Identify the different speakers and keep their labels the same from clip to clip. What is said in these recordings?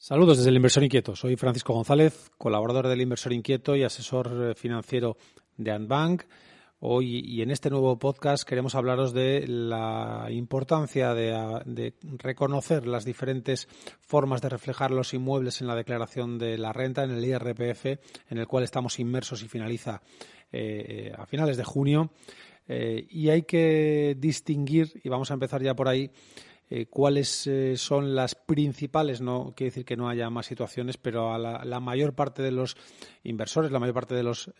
Speaker 1: Saludos desde el Inversor Inquieto. Soy Francisco González, colaborador del Inversor Inquieto y asesor financiero de Antbank. Hoy y en este nuevo podcast queremos hablaros de la importancia de reconocer las diferentes formas de reflejar los inmuebles en la declaración de la renta, en el IRPF, en el cual estamos inmersos y finaliza a finales de junio. Y hay que distinguir, y vamos a empezar ya por ahí, cuáles son las principales. No quiere decir que no haya más situaciones, pero a la mayor parte de los inversores, la mayor parte de los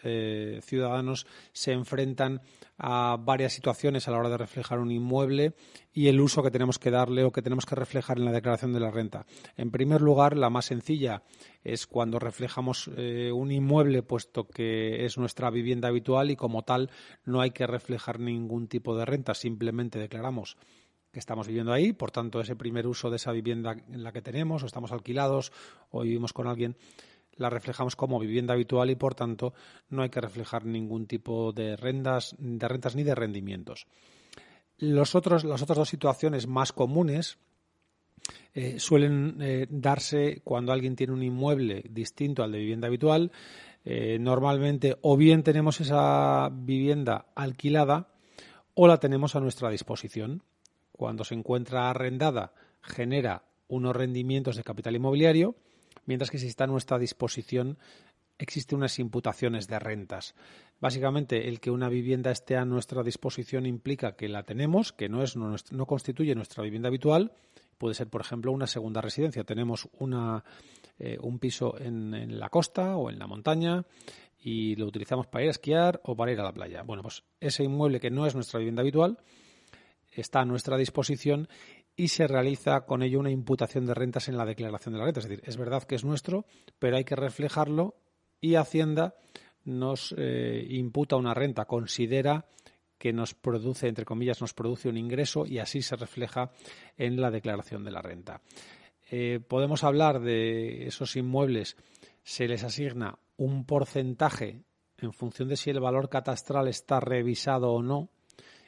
Speaker 1: ciudadanos se enfrentan a varias situaciones a la hora de reflejar un inmueble y el uso que tenemos que darle o que tenemos que reflejar en la declaración de la renta. En primer lugar, la más sencilla es cuando reflejamos un inmueble, puesto que es nuestra vivienda habitual y como tal no hay que reflejar ningún tipo de renta, simplemente declaramos que estamos viviendo ahí, por tanto ese primer uso de esa vivienda en la que tenemos, o estamos alquilados o vivimos con alguien, la reflejamos como vivienda habitual y por tanto no hay que reflejar ningún tipo de rentas ni de rendimientos. Las otras dos situaciones más comunes suelen darse cuando alguien tiene un inmueble distinto al de vivienda habitual. Normalmente o bien tenemos esa vivienda alquilada o la tenemos a nuestra disposición. Cuando se encuentra arrendada, genera unos rendimientos de capital inmobiliario, mientras que si está a nuestra disposición, existen unas imputaciones de rentas. Básicamente, el que una vivienda esté a nuestra disposición implica que la tenemos, que no constituye nuestra vivienda habitual. Puede ser, por ejemplo, una segunda residencia. Tenemos un piso en la costa o en la montaña y lo utilizamos para ir a esquiar o para ir a la playa. Bueno, pues ese inmueble que no es nuestra vivienda habitual está a nuestra disposición y se realiza con ello una imputación de rentas en la declaración de la renta. Es decir, es verdad que es nuestro, pero hay que reflejarlo y Hacienda nos imputa una renta, considera que nos produce, entre comillas, nos produce un ingreso y así se refleja en la declaración de la renta. Podemos hablar de esos inmuebles, se les asigna un porcentaje en función de si el valor catastral está revisado o no,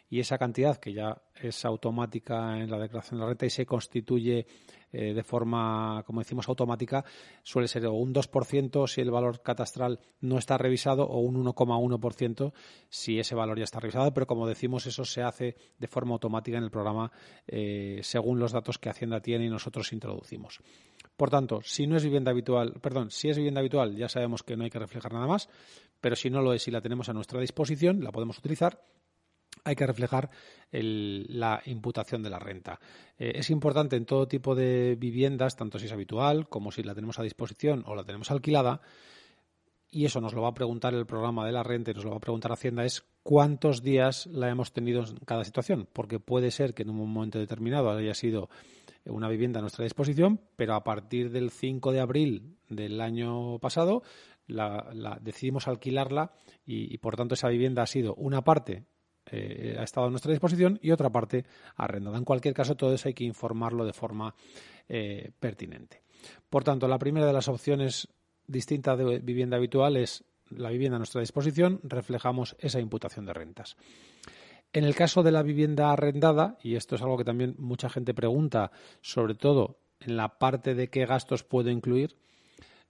Speaker 1: y esa cantidad, que ya es automática en la declaración de la renta y se constituye de forma, como decimos, automática, suele ser un 2% si el valor catastral no está revisado o un 1,1% si ese valor ya está revisado, pero como decimos, eso se hace de forma automática en el programa según los datos que Hacienda tiene y nosotros introducimos. Por tanto, si es vivienda habitual, ya sabemos que no hay que reflejar nada más, pero si no lo es y la tenemos a nuestra disposición, la podemos utilizar. Hay que reflejar la imputación de la renta. Es importante en todo tipo de viviendas, tanto si es habitual como si la tenemos a disposición o la tenemos alquilada, y eso nos lo va a preguntar el programa de la renta y nos lo va a preguntar Hacienda, es cuántos días la hemos tenido en cada situación, porque puede ser que en un momento determinado haya sido una vivienda a nuestra disposición, pero a partir del 5 de abril del año pasado decidimos alquilarla y por tanto esa vivienda ha sido una parte ha estado a nuestra disposición y otra parte arrendada. En cualquier caso, todo eso hay que informarlo de forma pertinente. Por tanto, la primera de las opciones distinta de vivienda habitual es la vivienda a nuestra disposición, reflejamos esa imputación de rentas. En el caso de la vivienda arrendada, y esto es algo que también mucha gente pregunta, sobre todo en la parte de qué gastos puedo incluir,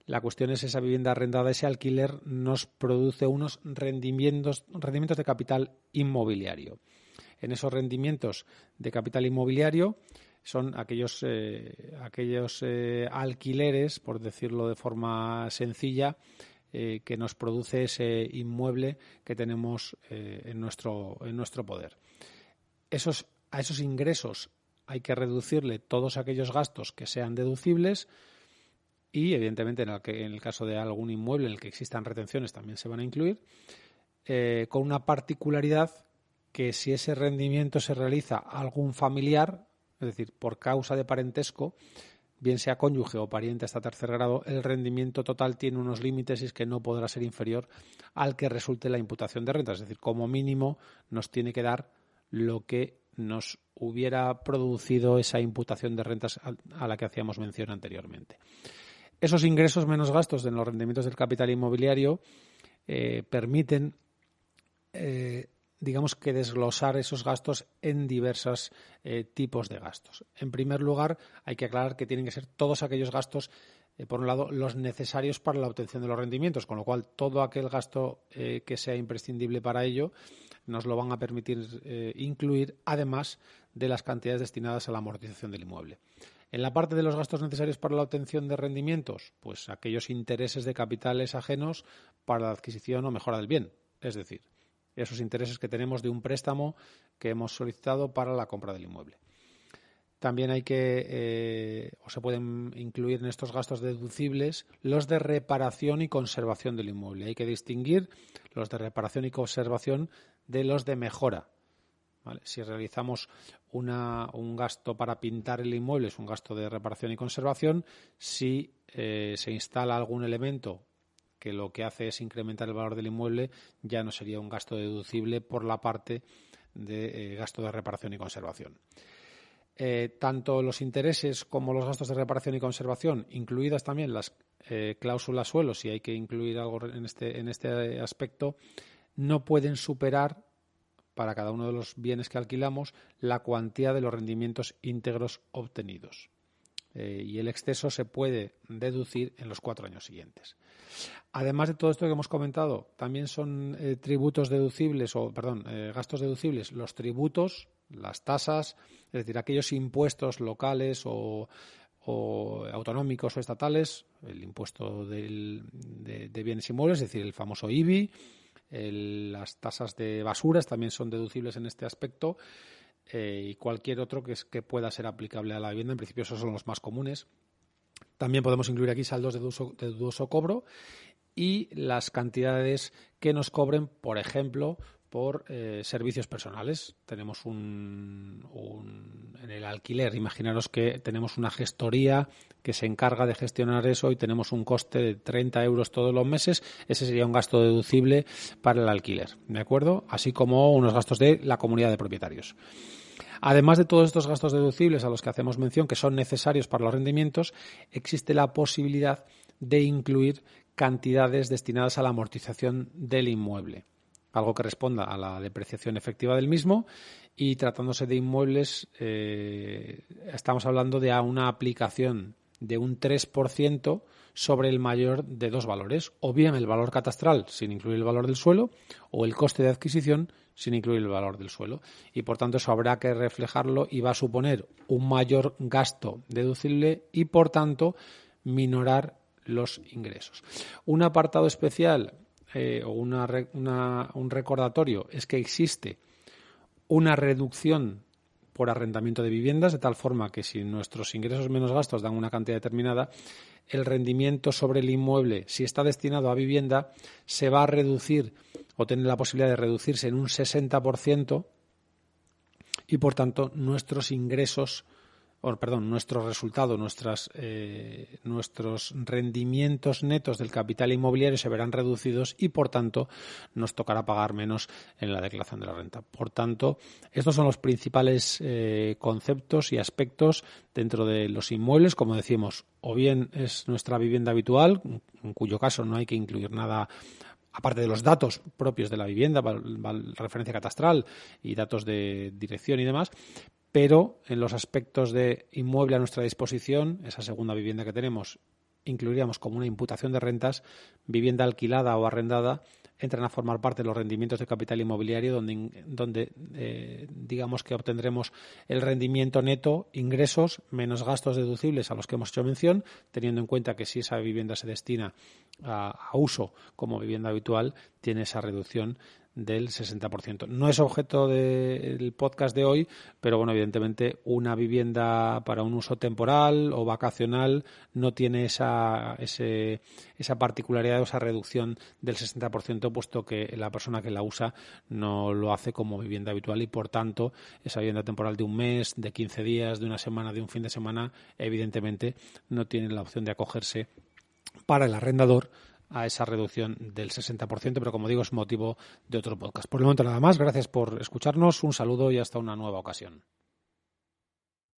Speaker 1: la cuestión es esa vivienda arrendada, ese alquiler nos produce unos rendimientos de capital inmobiliario. En esos rendimientos de capital inmobiliario son aquellos alquileres, por decirlo de forma sencilla, que nos produce ese inmueble que tenemos en nuestro poder. A esos ingresos hay que reducirle todos aquellos gastos que sean deducibles. Y, evidentemente, en el caso de algún inmueble en el que existan retenciones también se van a incluir, con una particularidad que si ese rendimiento se realiza a algún familiar, es decir, por causa de parentesco, bien sea cónyuge o pariente hasta tercer grado, el rendimiento total tiene unos límites y es que no podrá ser inferior al que resulte la imputación de renta. Es decir, como mínimo nos tiene que dar lo que nos hubiera producido esa imputación de rentas a la que hacíamos mención anteriormente. Esos ingresos menos gastos en los rendimientos del capital inmobiliario permiten digamos que desglosar esos gastos en diversos tipos de gastos. En primer lugar, hay que aclarar que tienen que ser todos aquellos gastos, por un lado, los necesarios para la obtención de los rendimientos, con lo cual todo aquel gasto que sea imprescindible para ello nos lo van a permitir incluir, además de las cantidades destinadas a la amortización del inmueble. En la parte de los gastos necesarios para la obtención de rendimientos, pues aquellos intereses de capitales ajenos para la adquisición o mejora del bien, es decir, esos intereses que tenemos de un préstamo que hemos solicitado para la compra del inmueble. También hay que, o se pueden incluir en estos gastos deducibles, los de reparación y conservación del inmueble. Hay que distinguir los de reparación y conservación de los de mejora. ¿Vale? Si realizamos un gasto para pintar el inmueble, es un gasto de reparación y conservación. Si se instala algún elemento que lo que hace es incrementar el valor del inmueble, ya no sería un gasto deducible por la parte de gasto de reparación y conservación. Tanto los intereses como los gastos de reparación y conservación, incluidas también las cláusulas suelo, si hay que incluir algo en este aspecto, no pueden superar, para cada uno de los bienes que alquilamos, la cuantía de los rendimientos íntegros obtenidos. Y el exceso se puede deducir en los 4 años siguientes. Además de todo esto que hemos comentado, también son gastos deducibles, los tributos, las tasas, es decir, aquellos impuestos locales o autonómicos o estatales, el impuesto de bienes inmuebles, es decir, el famoso IBI, las tasas de basuras también son deducibles en este aspecto, y cualquier otro que pueda ser aplicable a la vivienda. En principio esos son los más comunes. También podemos incluir aquí saldos de dudoso cobro y las cantidades que nos cobren, por ejemplo, por servicios personales. Tenemos en el alquiler, imaginaros que tenemos una gestoría que se encarga de gestionar eso y tenemos un coste de 30 euros todos los meses. Ese sería un gasto deducible para el alquiler, ¿de acuerdo? Así como unos gastos de la comunidad de propietarios. Además de todos estos gastos deducibles a los que hacemos mención, que son necesarios para los rendimientos, existe la posibilidad de incluir cantidades destinadas a la amortización del inmueble, algo que responda a la depreciación efectiva del mismo, y tratándose de inmuebles estamos hablando de una aplicación de un 3% sobre el mayor de dos valores, o bien el valor catastral sin incluir el valor del suelo, o el coste de adquisición sin incluir el valor del suelo, y por tanto eso habrá que reflejarlo y va a suponer un mayor gasto deducible y por tanto minorar los ingresos. Un apartado especial o un recordatorio es que existe una reducción por arrendamiento de viviendas, de tal forma que si nuestros ingresos menos gastos dan una cantidad determinada, el rendimiento sobre el inmueble, si está destinado a vivienda, se va a reducir o tener la posibilidad de reducirse en un 60%, y por tanto nuestro resultado, nuestros rendimientos netos del capital inmobiliario se verán reducidos y por tanto nos tocará pagar menos en la declaración de la renta. Por tanto, estos son los principales conceptos y aspectos dentro de los inmuebles. Como decimos, o bien es nuestra vivienda habitual, en cuyo caso no hay que incluir nada aparte de los datos propios de la vivienda, referencia catastral y datos de dirección y demás, pero en los aspectos de inmueble a nuestra disposición, esa segunda vivienda que tenemos, incluiríamos como una imputación de rentas, vivienda alquilada o arrendada, entran a formar parte de los rendimientos de capital inmobiliario, donde digamos que obtendremos el rendimiento neto, ingresos menos gastos deducibles a los que hemos hecho mención, teniendo en cuenta que si esa vivienda se destina a uso como vivienda habitual, tiene esa reducción del 60%. No es objeto del podcast de hoy, pero bueno, evidentemente una vivienda para un uso temporal o vacacional no tiene esa particularidad o esa reducción del 60%, puesto que la persona que la usa no lo hace como vivienda habitual y por tanto esa vivienda temporal de un mes, de 15 días, de una semana, de un fin de semana, evidentemente no tiene la opción de acogerse para el arrendador a esa reducción del 60%, pero como digo es motivo de otro podcast. Por el momento nada más, gracias por escucharnos, un saludo y hasta una nueva ocasión.